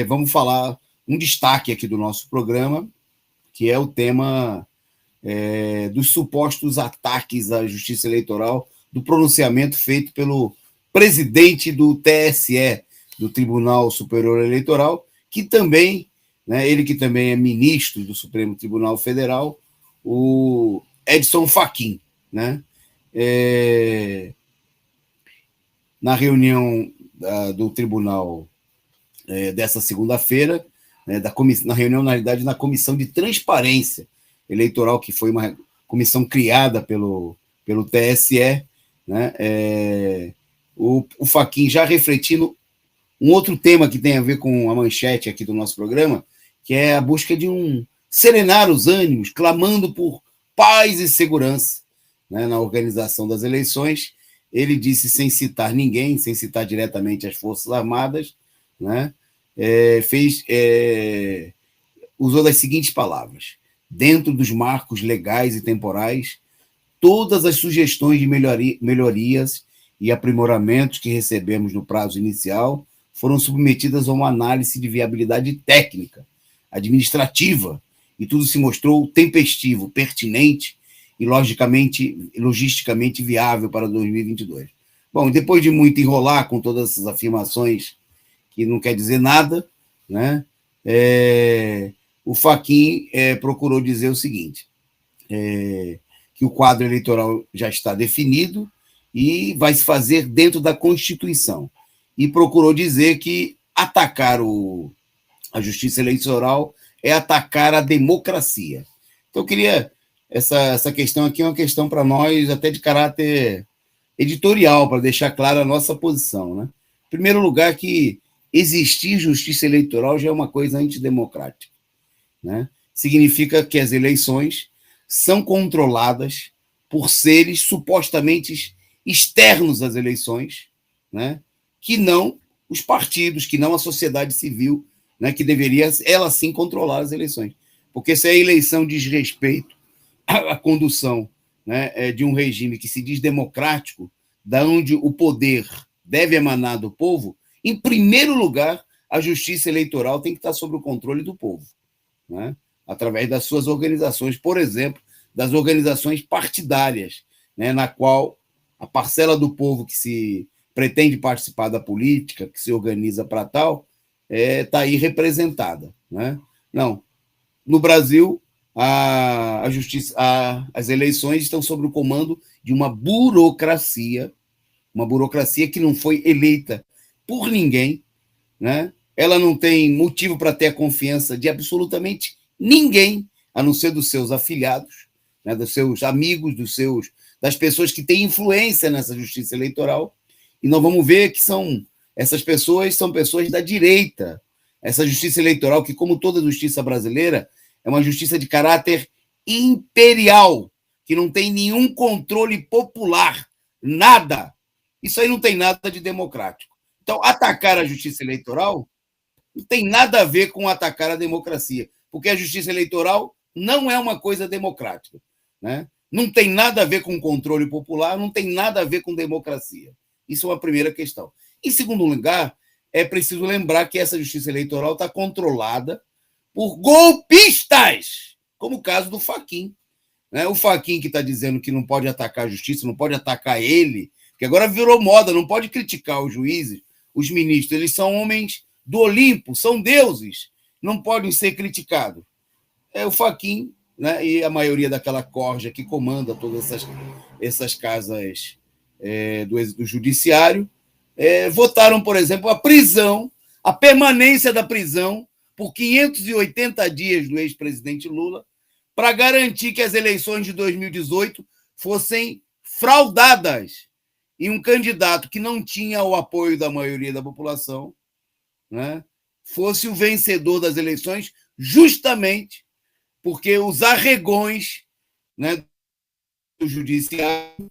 vamos falar um destaque aqui do nosso programa, que é o tema dos supostos ataques à Justiça Eleitoral, do pronunciamento feito pelo presidente do TSE, do Tribunal Superior Eleitoral, que também, ele que também é ministro do Supremo Tribunal Federal, o Edson Fachin, né? Na reunião do tribunal dessa segunda-feira, na reunião, na realidade, na Comissão de Transparência Eleitoral, que foi uma comissão criada pelo TSE, né? O Fachin já refletindo um outro tema que tem a ver com a manchete aqui do nosso programa, que é a busca de serenar os ânimos, clamando por paz e segurança, né, na organização das eleições. Ele disse, sem citar ninguém, sem citar diretamente as Forças Armadas, né, usou das seguintes palavras: dentro dos marcos legais e temporais, todas as sugestões de melhorias e aprimoramentos que recebemos no prazo inicial foram submetidas a uma análise de viabilidade técnica, administrativa, e tudo se mostrou tempestivo, pertinente e logisticamente viável para 2022. Bom, depois de muito enrolar com todas essas afirmações que não quer dizer nada, né, o Fachin procurou dizer o seguinte, que o quadro eleitoral já está definido e vai se fazer dentro da Constituição. E procurou dizer que atacar a Justiça Eleitoral é atacar a democracia. Então, eu queria... Essa questão aqui é uma questão para nós até de caráter editorial, para deixar clara a nossa posição, né? Em primeiro lugar, que existir justiça eleitoral já é uma coisa antidemocrática, né? Significa que as eleições são controladas por seres supostamente externos às eleições, né? Que não os partidos, que não a sociedade civil, né? Que deveria, ela sim, controlar as eleições. Porque se a eleição diz respeito à condução, né, de um regime que se diz democrático, da onde o poder deve emanar do povo, em primeiro lugar, a justiça eleitoral tem que estar sob o controle do povo, né? Através das suas organizações, por exemplo, das organizações partidárias, né, na qual a parcela do povo que se pretende participar da política, que se organiza para tal, está aí representada, né? Não. No Brasil, as eleições estão sob o comando de uma burocracia que não foi eleita por ninguém, né? Ela não tem motivo para ter a confiança de absolutamente ninguém, a não ser dos seus afiliados, né, dos seus amigos, das pessoas que têm influência nessa justiça eleitoral. E nós vamos ver que essas pessoas são pessoas da direita. Essa justiça eleitoral, que, como toda justiça brasileira, é uma justiça de caráter imperial, que não tem nenhum controle popular, nada. Isso aí não tem nada de democrático. Então, atacar a justiça eleitoral não tem nada a ver com atacar a democracia, porque a justiça eleitoral não é uma coisa democrática, né? Não tem nada a ver com controle popular, não tem nada a ver com democracia. Isso é uma primeira questão. Em segundo lugar, é preciso lembrar que essa justiça eleitoral está controlada por golpistas, como o caso do Fachin, né? O Fachin, que está dizendo que não pode atacar a justiça, não pode atacar ele, que agora virou moda, não pode criticar os juízes, os ministros, eles são homens do Olimpo, são deuses, não podem ser criticados. O Fachin, né, e a maioria daquela corja que comanda todas essas casas do judiciário, votaram, por exemplo, a permanência da prisão por 580 dias do ex-presidente Lula, para garantir que as eleições de 2018 fossem fraudadas e um candidato que não tinha o apoio da maioria da população, né, fosse o vencedor das eleições, justamente porque os arregões, né, do judiciário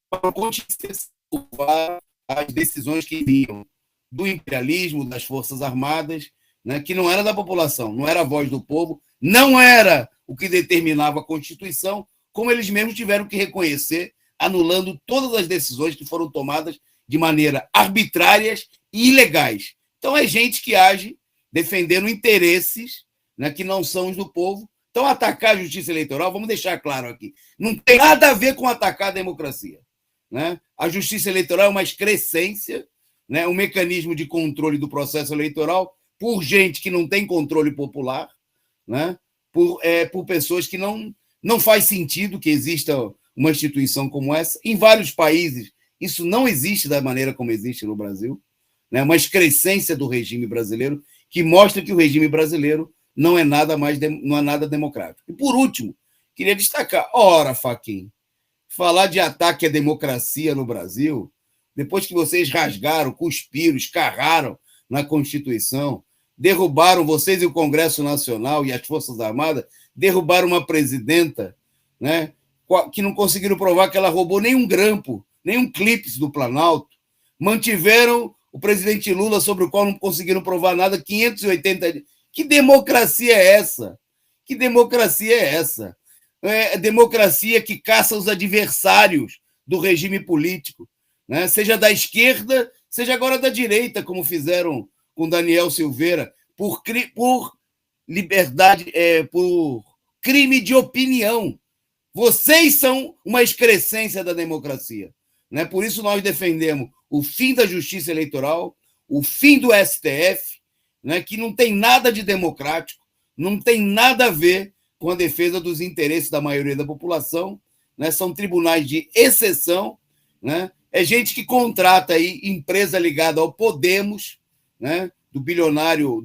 para contestar as decisões que vinham do imperialismo, das Forças Armadas, né, que não era da população, não era a voz do povo, não era o que determinava a Constituição, como eles mesmos tiveram que reconhecer, anulando todas as decisões que foram tomadas de maneira arbitrárias e ilegais, Então, é gente que age defendendo interesses, né, que não são os do povo. Então, atacar a justiça eleitoral, vamos deixar claro aqui, não tem nada a ver com atacar a democracia. Né? A justiça eleitoral é uma excrescência, né, um mecanismo de controle do processo eleitoral por gente que não tem controle popular, né, por pessoas que não faz sentido que exista uma instituição como essa. Em vários países, isso não existe da maneira como existe no Brasil, né, uma excrescência do regime brasileiro que mostra que o regime brasileiro não é nada não é nada democrático. E, por último, queria destacar, ora, Fachin, falar de ataque à democracia no Brasil, depois que vocês rasgaram, cuspiram, escarraram na Constituição, derrubaram, vocês e o Congresso Nacional e as Forças Armadas, derrubaram uma presidenta, né, que não conseguiram provar que ela roubou nem um grampo, nem um clipe do Planalto, mantiveram o presidente Lula, sobre o qual não conseguiram provar nada, 580 dias. Que democracia é essa? Que democracia é essa? É democracia que caça os adversários do regime político, né? Seja da esquerda, seja agora da direita, como fizeram com Daniel Silveira, por liberdade, por crime de opinião. Vocês são uma excrescência da democracia. Né? Por isso nós defendemos o fim da justiça eleitoral, o fim do STF, né, que não tem nada de democrático, não tem nada a ver com a defesa dos interesses da maioria da população, né, são tribunais de exceção, né, é gente que contrata aí empresa ligada ao Podemos, né, do milionário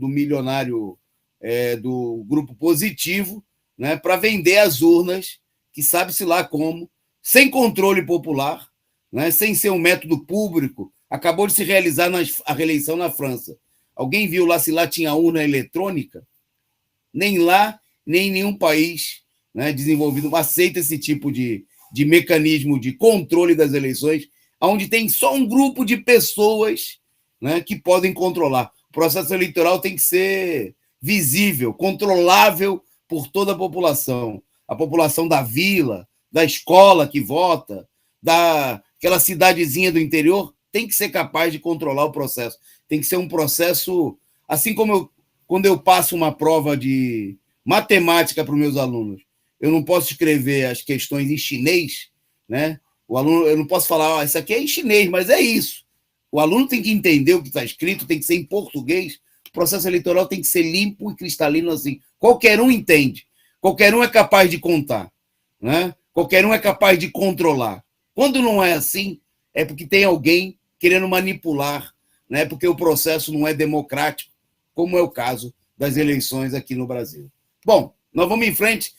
do Grupo Positivo, né, para vender as urnas, que sabe-se lá como, sem controle popular, né, sem ser um método público. Acabou de se realizar a reeleição na França. Alguém viu lá se lá tinha urna eletrônica? Nem lá, nem em nenhum país, né, desenvolvido aceita esse tipo de mecanismo de controle das eleições, onde tem só um grupo de pessoas, né, que podem controlar. O processo eleitoral tem que ser visível, controlável por toda a população da vila, da escola que vota, daquela cidadezinha do interior, tem que ser capaz de controlar o processo. Tem que ser um processo, assim como quando eu passo uma prova de matemática para os meus alunos, eu não posso escrever as questões em chinês, né? O aluno, eu não posso falar, isso aqui é em chinês, mas é isso. O aluno tem que entender o que está escrito, tem que ser em português. O processo eleitoral tem que ser limpo e cristalino assim. Qualquer um entende, qualquer um é capaz de contar, né? Qualquer um é capaz de controlar. Quando não é assim, é porque tem alguém querendo manipular, né? Porque o processo não é democrático, como é o caso das eleições aqui no Brasil. Bom, nós vamos em frente.